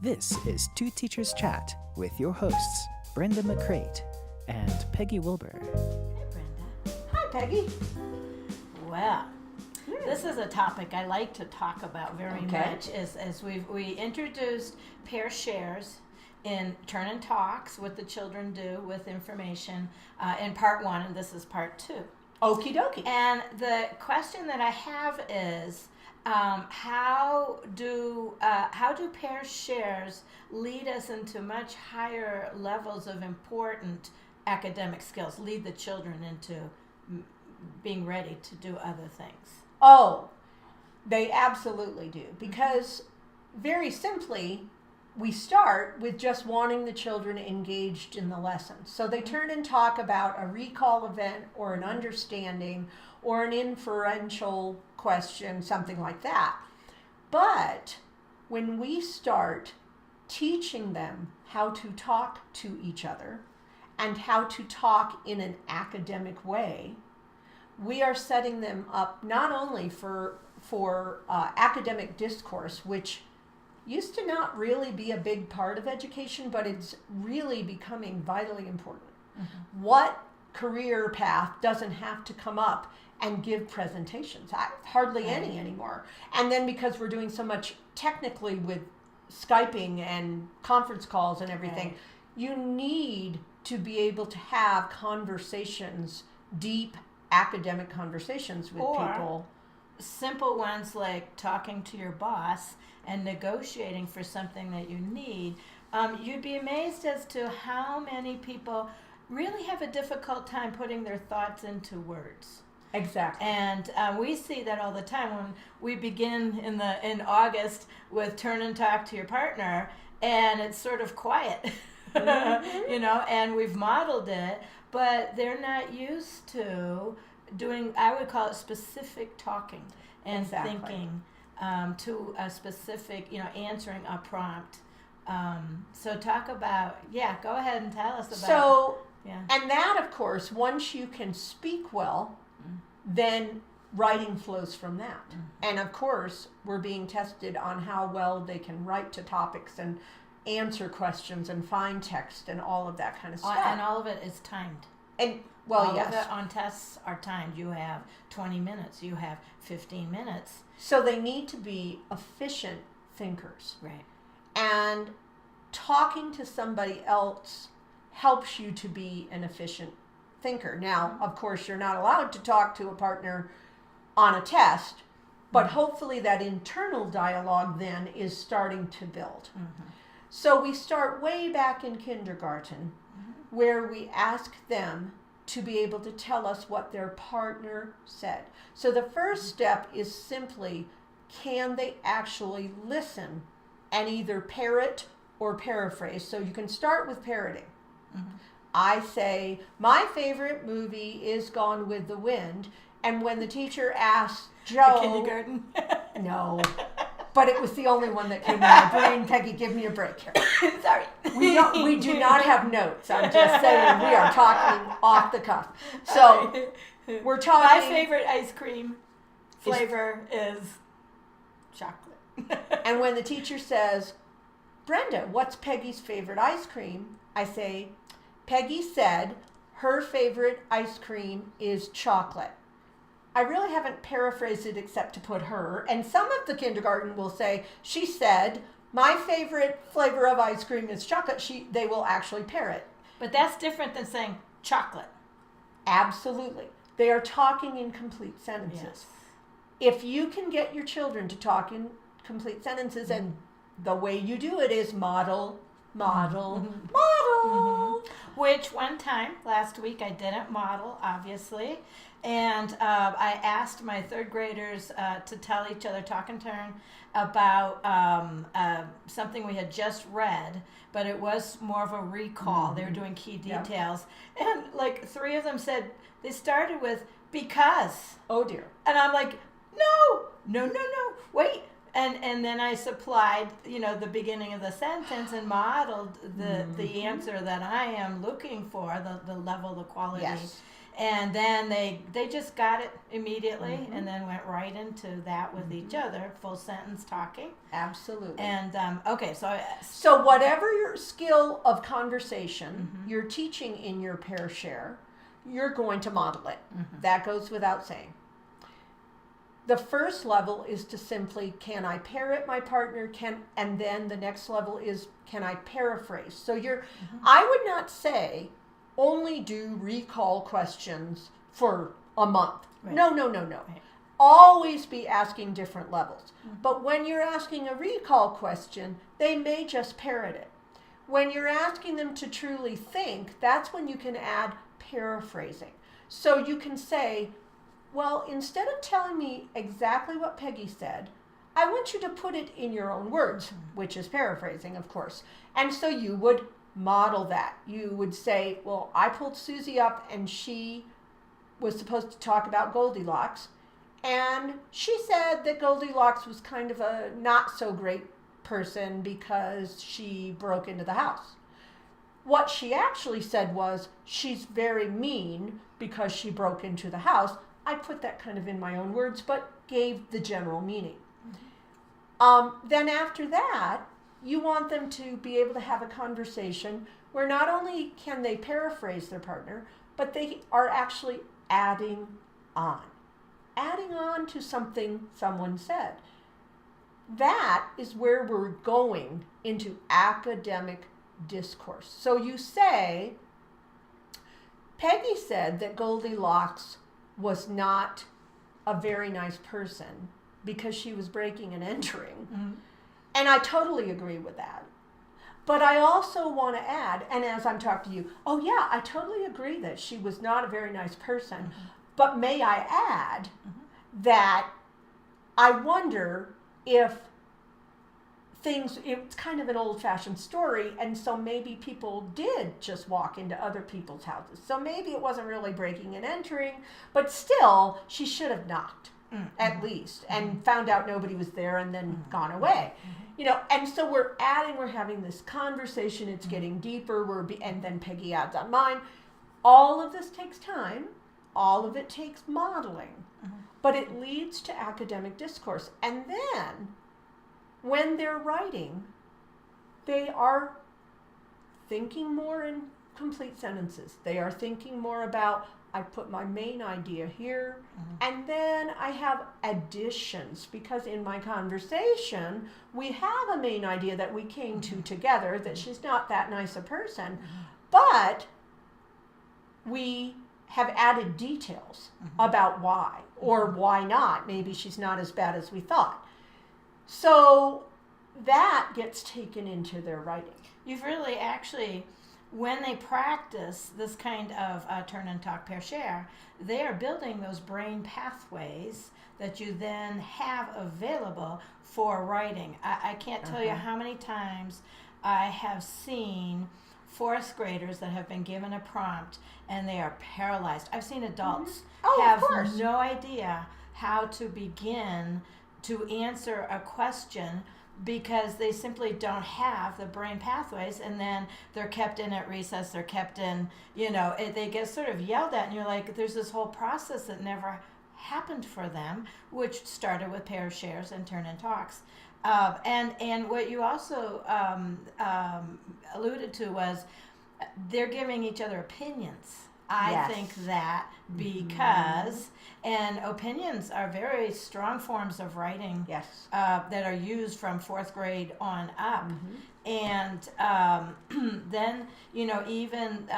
This is Two Teachers Chat with your hosts, Brenda McCrate and Peggy Wilbur. Hey, Brenda. Hi, Peggy. Well, this is a topic I like to talk about very much. As we introduced pair shares in turn and talks, what the children do with information in part one, and this is part two. Okie dokie. And the question that I have is, how do pair shares lead us into much higher levels of important academic skills, lead the children into being ready to do other things? Oh, they absolutely do. Because very simply, we start with just wanting the children engaged in the lesson. So they turn and talk about a recall event or an understanding or an inferential question, something like that. But when we start teaching them how to talk to each other and how to talk in an academic way, we are setting them up not only for academic discourse, which used to not really be a big part of education, but it's really becoming vitally important. Mm-hmm. What career path doesn't have to come up and give presentations? Hardly any anymore. And then because we're doing so much technically with Skyping and conference calls and everything, you need to be able to have conversations, deep academic conversations with people. Simple ones like talking to your boss and negotiating for something that you need. You'd be amazed as to how many people really have a difficult time putting their thoughts into words. Exactly. And we see that all the time when we begin in August with turn and talk to your partner, and it's sort of quiet, mm-hmm. And we've modeled it, but they're not used to doing, I would call it specific talking and thinking to a specific, answering a prompt. So talk about, go ahead and tell us about and that, of course, once you can speak well, then writing flows from that. Mm-hmm. And of course, we're being tested on how well they can write to topics and answer questions and find text and all of that kind of stuff. And all of it is timed. And all of it on tests are timed. You have 20 minutes. You have 15 minutes. So they need to be efficient thinkers. Right. And talking to somebody else helps you to be an efficient thinker. Now, of course, you're not allowed to talk to a partner on a test, but hopefully that internal dialogue then is starting to build. Mm-hmm. So we start way back in kindergarten, where we ask them to be able to tell us what their partner said. So the first step is simply, can they actually listen and either parrot or paraphrase? So you can start with parroting. Mm-hmm. I say, my favorite movie is Gone with the Wind. And when the teacher asked Joe... The kindergarten? No. But it was the only one that came in my brain. Peggy, give me a break here. Sorry. We do not have notes. I'm just saying we are talking off the cuff. So we're talking... My favorite ice cream flavor is chocolate. And when the teacher says, Brenda, what's Peggy's favorite ice cream? I say, Peggy said her favorite ice cream is chocolate. I really haven't paraphrased it except to put her. And some of the kindergarten will say, she said, my favorite flavor of ice cream is chocolate. They will actually parrot. But that's different than saying chocolate. Absolutely. They are talking in complete sentences. Yes. If you can get your children to talk in complete sentences, and the way you do it is model. Mm-hmm. Which one time last week I didn't model, obviously, and I asked my third graders to tell each other, talk and turn, about something we had just read, but it was more of a recall. Mm-hmm. They were doing key details, and like 3 of them said, they started with because. Oh dear. And I'm like, no, wait. And then I supplied, the beginning of the sentence and modeled the answer that I am looking for, the level, the quality. Yes. And then they just got it immediately, and then went right into that with each other, full sentence talking. Absolutely. And okay, so whatever your skill of conversation you're teaching in your pair share, you're going to model it. That goes without saying. The first level is to simply, can I parrot my partner? And then the next level is, can I paraphrase? So I would not say only do recall questions for a month. Right. No. Right. Always be asking different levels. But when you're asking a recall question, they may just parrot it. When you're asking them to truly think, that's when you can add paraphrasing. So you can say, well, instead of telling me exactly what Peggy said, I want you to put it in your own words, which is paraphrasing, of course. And so you would model that. You would say, well, I pulled Susie up and she was supposed to talk about Goldilocks. And she said that Goldilocks was kind of a not so great person because she broke into the house. What she actually said was, she's very mean because she broke into the house. I put that kind of in my own words, but gave the general meaning. Then after that, you want them to be able to have a conversation where not only can they paraphrase their partner, but they are actually adding on to something someone said. That is where we're going into academic discourse. So you say, Peggy said that Goldilocks was not a very nice person because she was breaking and entering. And I totally agree with that. But I also want to add, and as I'm talking to you, oh yeah, I totally agree that she was not a very nice person. But may I add that I wonder if it's kind of an old-fashioned story, and so maybe people did just walk into other people's houses. So maybe it wasn't really breaking and entering, but still, she should have knocked, at least, and found out nobody was there and then gone away. You know, and so we're having this conversation, it's getting deeper, and then Peggy adds on mine. All of this takes time, all of it takes modeling, but it leads to academic discourse. And then, when they're writing, they are thinking more in complete sentences. They are thinking more about, I put my main idea here, and then I have additions, because in my conversation, we have a main idea that we came to together, that she's not that nice a person, but we have added details about why, or why not. Maybe she's not as bad as we thought. So that gets taken into their writing. You've really actually, when they practice this kind of turn and talk, pair share, they are building those brain pathways that you then have available for writing. I can't tell you how many times I have seen fourth graders that have been given a prompt and they are paralyzed. I've seen adults have no idea how to begin to answer a question because they simply don't have the brain pathways, and then they're kept in at recess, they're kept in, they get sort of yelled at, and you're like, there's this whole process that never happened for them, which started with pair shares and turn and talks. And what you also alluded to was they're giving each other opinions. I think that because, and opinions are very strong forms of writing that are used from fourth grade on up. And then, even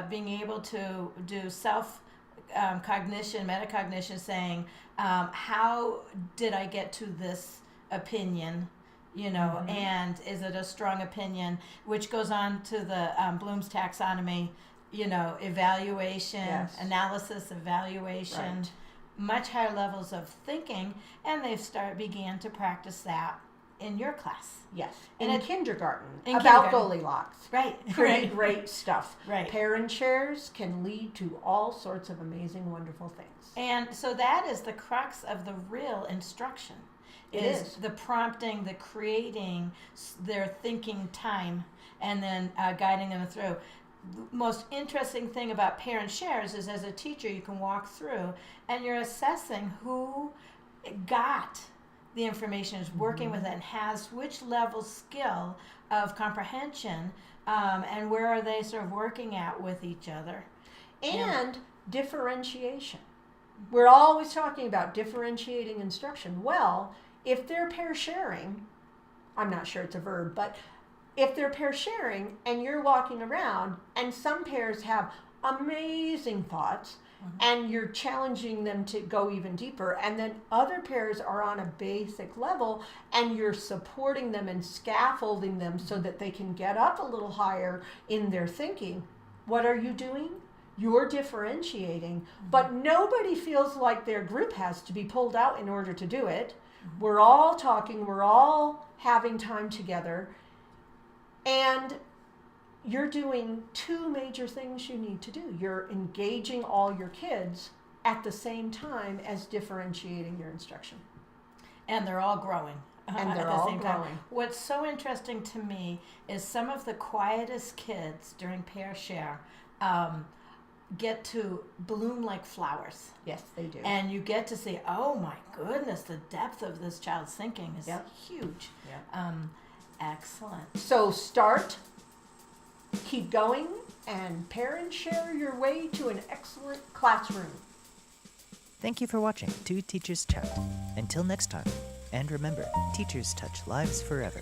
being able to do self-cognition, metacognition, saying, how did I get to this opinion? And is it a strong opinion, which goes on to the Bloom's taxonomy, evaluation, analysis, evaluation, much higher levels of thinking, and they began to practice that in your class. Yes, in kindergarten, about kindergarten. Goldilocks. Right. Great stuff. Right. Parent shares can lead to all sorts of amazing, wonderful things. And so that is the crux of the real instruction. It is the prompting, the creating their thinking time, and then guiding them through. the most interesting thing about parent shares is, as a teacher, you can walk through and you're assessing who got the information, is working with it, and has which level skill of comprehension, and where are they sort of working at with each other. And differentiation. We're always talking about differentiating instruction. Well, if they're pair sharing, I'm not sure it's a verb, but if they're pair sharing and you're walking around and some pairs have amazing thoughts, and you're challenging them to go even deeper, and then other pairs are on a basic level and you're supporting them and scaffolding them so that they can get up a little higher in their thinking, what are you doing? You're differentiating, but nobody feels like their group has to be pulled out in order to do it. We're all talking, we're all having time together, and you're doing two major things you need to do. You're engaging all your kids at the same time as differentiating your instruction. And they're all growing. And they're at the all same time. growing. What's so interesting to me is some of the quietest kids during pair share get to bloom like flowers. Yes, they do. And you get to see, oh my goodness, the depth of this child's thinking is huge. Yep. Excellent. So start, keep going, and parents share your way to an excellent classroom. Thank you for watching 2 Teachers Chat. Until next time, and remember, teachers touch lives forever.